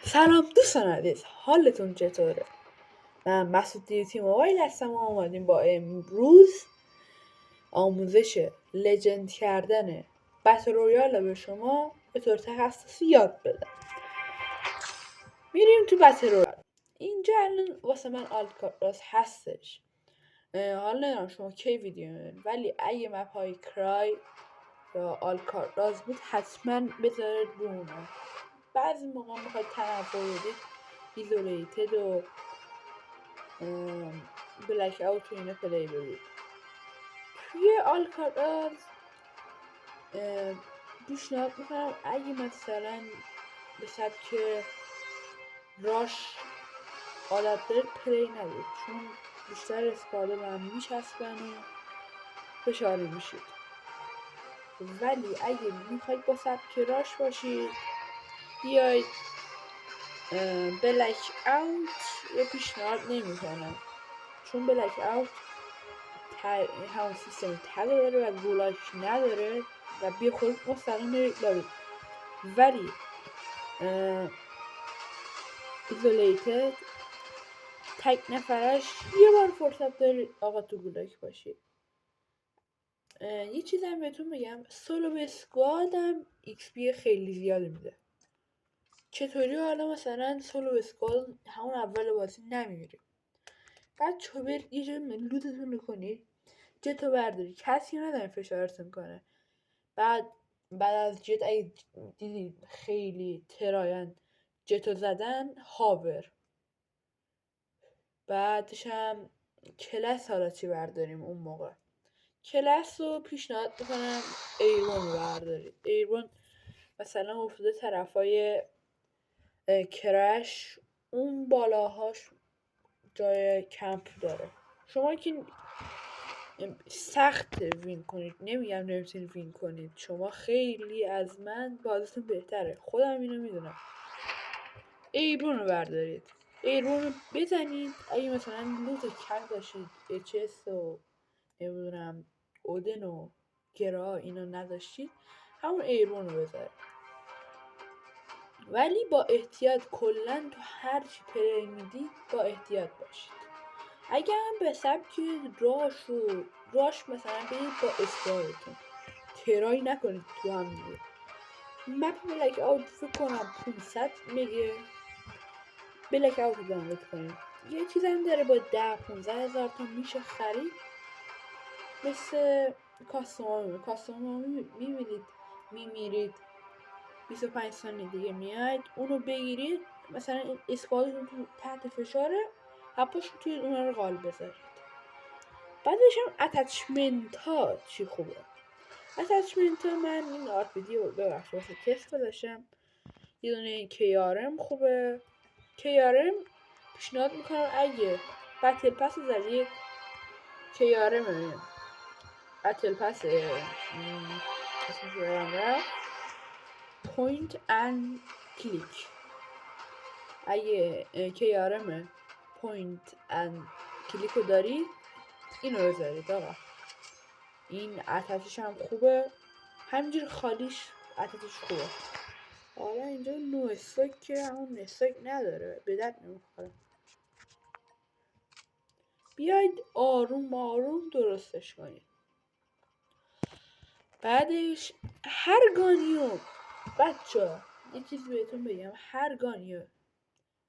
سلام دوستان عزیز، حالتون چطوره؟ من مسعود دیوتی موبایل هستم و اومدیم با امروز آموزش لجند کردن بتل رویال به شما به طور تخصصی یاد بدم. میریم تو بتل رویال. اینجا الان واسه من آلکاتراز هستش. حالا نمیدونم شما کی ویدیو میبینید، ولی اگه مپ های کرای یا آلکاتراز بود حتما بذارید بمونه. بعضی موقع میخواید تنوع بدید ایزولیتد و بلک اوت و اینا پلی بدید. توی آلکاتراز پیشنهاد میکنم اگه مثلا به سبک راش عادت دارید پلی ندید، چون بیشتر اسپاده به هم میچسبن و فشاری میشید. ولی اگه میخواید با سبک راش باشید بیاید بلک اوت رو پیشنهاد نمیکنم، چون بلک اوت همون سیستم تگ داره و گولاش نداره و بی خود مستقیم میرید لابی. ولی ایزولیتد تک نفرش یه بار فرصت دارید آقا تو گولاک باشید. یه چیزم بهتون بگم، سولو به اسکواد هم ایکس پی خیلی زیادی میده. چطوری؟ حالا مثلا سولو به اسکواد همون اول بازی نمیمیرید، بعد چو برید یه جای لوتتون رو کنید، جتو برداری کسی نداره فشارتون کنه. بعد از جت اگه دیدید خیلی ترایان جتو زدن، هاور. بعدش هم کلس، حالا چی برداریم اون موقع؟ کلس رو پیشنهاد میکنم ایرون رو بردارید. ایرون مثلا افتاده طرفای کرش، اون بالاهاش جای کمپ داره. شما که سخت وین کنید، نمیگم نمیتونید وین کنید، شما خیلی از من بازیتون بهتره، خودم اینو میدونم. ایرون رو بردارید، ایرون رو بزنید. اگه مثلا لوت کم داشتید، اچس و نمیدونم اودن و گرا اینو نداشتید، همون ایرون رو بذارید. ولی با احتیاط، کلا تو هر چی پلی میدید با احتیاط باشید. اگر هم به سبک راش مثلا برید با اسپارتون، ترای نکنید تو هم دیگه. مپ بلک اوت فکر کنم 500 میگه، بلک اوت رو دانلود کنید. یه چیز هم داره با 10-15 هزار تا میشه خرید، مثل کاستومامی میمیرید 25 ثانیه دیگه میاید اونو بگیرید، مثلا اسکوادتون تو تحت فشاره، هپاشون توی اون رو غالب بذارید. بعدش هم اتچمنت ها چی خوبه؟ اتچمنت ها من این آرپیدی رو ببخش واسه تست گذاشتم. یه دونه کیارم خوبه. کیارم پیشنهاد میکنم اگه بتل پس زدید، کیارم بتل پس اسمش رو رفت، پوینت اند کلیک. اگه کیارم پوینت اند کلیک رو دارید اینو بذارید آقا. این اتچش هم خوبه، همینجور خالیش اتچش خوبه. حالا اینجا نو استاک که همون استاک نداره، به درد نمیخوره. بیاید آروم آروم درستش کنید. بعدش هر گانیو بچه یه چیزی بهتون بگم، هر گانیو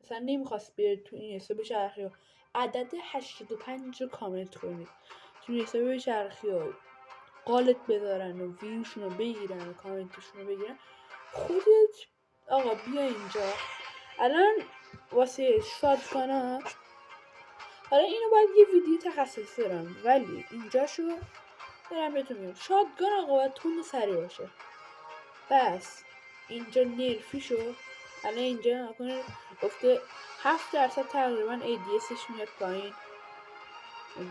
مثلا نمیخواست بیارید تو این حساب چرخی و عدد 85 رو کامنت کنید، تو این حساب چرخی و قالت بذارن و ویوشون رو بگیرن و کامنتشون رو بگیرن. خودت آقا بیا اینجا الان واسه شاتگانا، حالا اینو باید یه ویدیو تخصصی دارم ولی اینجاشو دارم بهتون میگم. شاتگان آقا باید تون سری باشه. بس اینجا نرفیشو الان اینجا نکنه گفته 7% تقریبا ADSش میاد پایین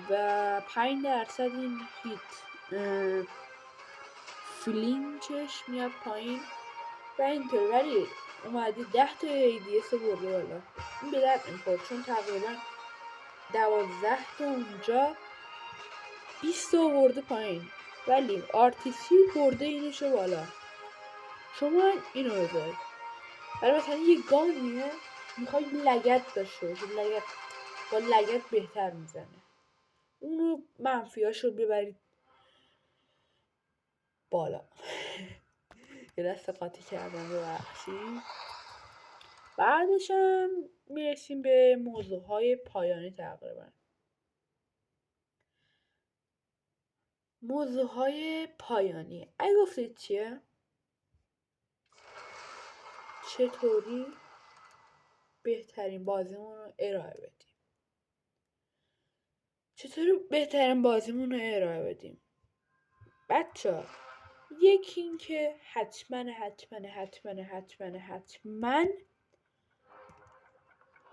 و 5% این هیت فلینچش میاد پایین و اینطور. ولی اومده 10 تا ADS برده بالا، این به درد نمیخوره چون تقریبا 12 تا اونجا 20 تا برده پایین، ولی RTC برده اینشو بالا. شما اینو بذارید. ولی مثلا یه گانیه میخوای لگد داشته باشه، لگد با لگد بهتر میزنه، اونو منفیاشو ببرید بالا. یه دست قاطی کردم ببخشید. بعدش هم میرسیم به موضوعهای پایانی تقریبا. موضوعهای پایانی اگه گفتید چیه؟ چطوری بهترین بازیمون رو ارائه بدیم؟ چطوری بهترین بازیمون رو ارائه بدیم؟ بچه یکی این که حتما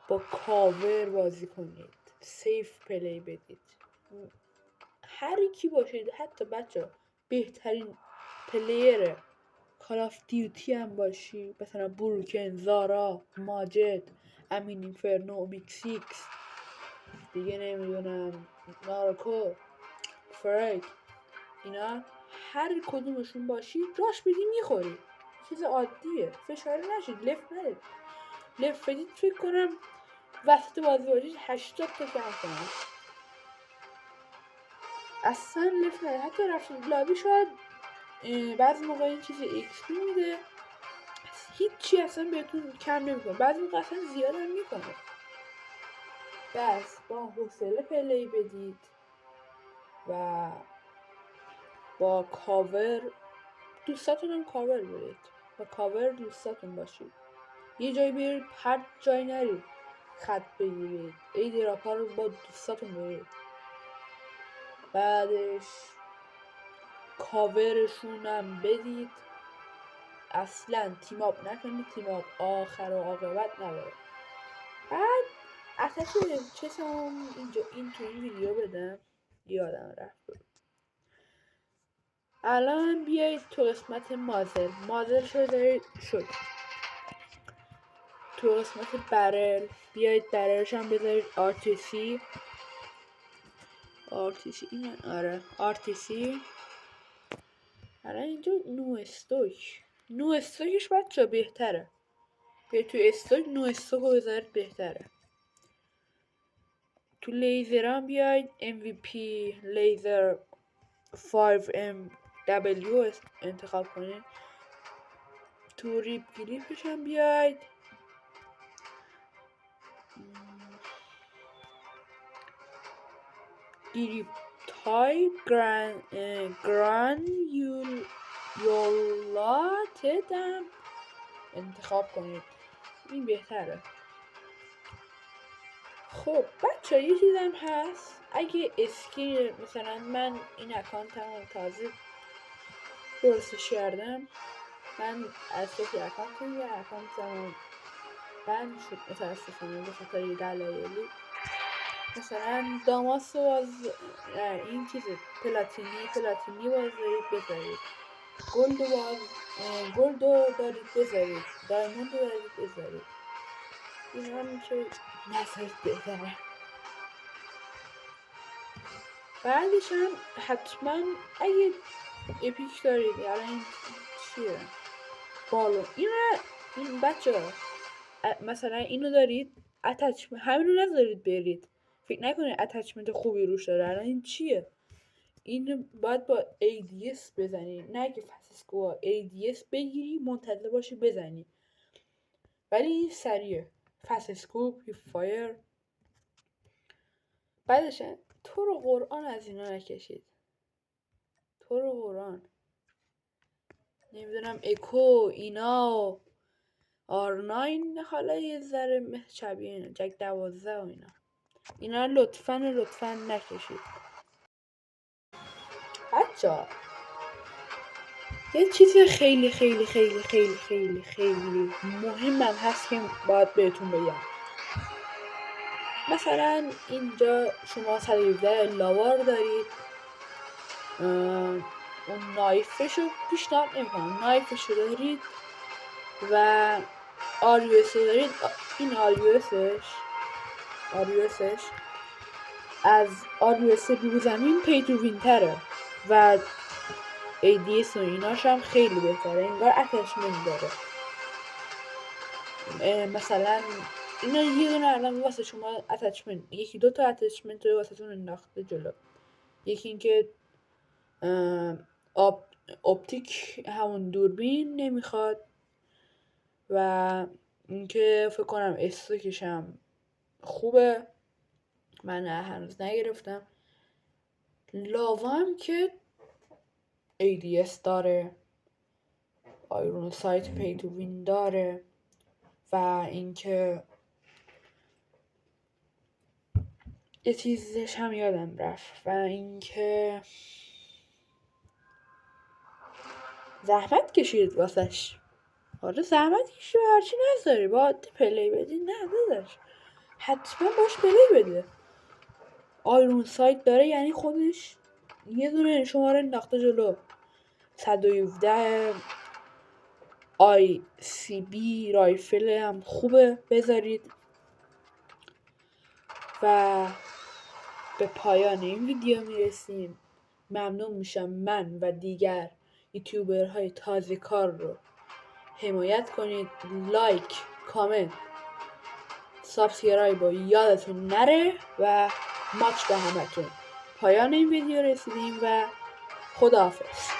با کاور بازی کنید، سیف پلی بدید. هر کی باشید، حتی بچه بهترین پلیر کال آف دیوتی هم باشی، مثلا بروکن، زارا، ماجد، امین اینفرنو، میکسیکس، دیگه نمیدونم نارکو، فرک، اینا هر کدومشون باشی راش بدی میخوری، چیز عادیه، فشاری نشید، لفت ندید. لفت بدید فکر کنم وسط بازی باشید 80 تا کم کنم، اصلا لفت ندید. حتی رفتید لابی شاید بعضی موقع این چیز ایکس پی میده، هیچی اصلا بهتون کم نمیکنه، بعضی موقع اصلا زیاد هم میکنه. بس با حوصله پلی بدید و با کاور دوستاتون هم کاور برید، با کاور دوستاتون باشید. یه جایی برید هر جایی نرید خط بگیرید، ای دراپا رو با دوستاتون برید. بعدش کاورشون هم بدید، اصلا تیم آپ نکنید، تیم آپ آخر و عاقبت نداره. بعد اتک چشم اینجا این تو این ویدیو بدم، یادم رفت. الان بیایید تو قسمت مازل شد تو قسمت برل بیایید برلش هم بذارید آرتیسی این آرتیسی. الان اینجا نو استوکش بچه بهتره، بیاید تو استوک نو استوک رو بذارید بهتره. تو لیزر هم بیاید MVP لیزر 5MW انتخاب کنید. تو ریپ گریپش هم بیاید گریپ تایپ گرانیولاتد هم انتخاب کنید، این بهتره. خب بچه یه چیزم هست، اگه اسکین مثلا من این اکانتمو تازه درستش کردم، من از توی اکانتمو بند شد متاسفانه به خاطر یه دلایلی، مثلا داماس رو از این چیز پلاتینی بذارید، گلدو دارید بذارید، دایموند دارید بذارید، این هم که نظرت بهتره. بعدش هم حتما اگه اپیک دارید، یعنی این چیه بالون، این بچه مثلا اینو دارید همین رو نذارید برید، فکر نکنید اتچمنت خوبی روش داره. الان این چیه؟ این باید با ADS بزنی، نه که فسیسکو ADS بگیری منتظر باشی بزنی، ولی این سریعه. فسیسکو فایر. بعدش تو رو قرآن از اینا نکشید، تو رو قرآن نمیدونم اکو اینا R9 حالا یه ذره شبیه اینا، جک 12 و اینا لطفاً نکشید. بچه‌ها یه چیز خیلی خیلی خیلی خیلی خیلی خیلی مهمم هست که باید بهتون بگم. مثلا اینجا شما 117 لاوار دارید، اون نایفش رو پیشنهاد نمی‌کنم، نایفش رو دارید و آریوس رو دارید. این آریوسش از آریوس رو زمین پی تو وینتره و ADS و ایناش هم خیلی بهتره، انگار اتچمنت داره. مثلا اینا یه دونه الان واسه شما اتچمنت، یکی دو تا اتچمنت رو واسه تون انداخته جلو. یکی اینکه اپتیک همون دوربین نمیخواد و اینکه فکر کنم استوکش هم خوبه، من هنوز نگرفتم. لاوا هم که ADS داره، آیرون سایت پی تو وین داره و اینکه یه چیزش هم یادم رفت و اینکه زحمت کشید واسش. آره زحمت کشید و هرچی نذاری با پلی بدی، نه داداش حتما باش پلی بده. آیرون سایت داره یعنی خودش یه دونه شماره انداخته جلو. 117 ICB رایفل هم خوبه بذارید. و به پایان این ویدیو میرسیم. ممنون میشم من و دیگر یوتیوبرهای تازه کار رو حمایت کنید. لایک، کامنت، سابسکرایب رو یادتون نره و ماچ به همتون. پایان این ویدیو رسیدیم و خداحافظ.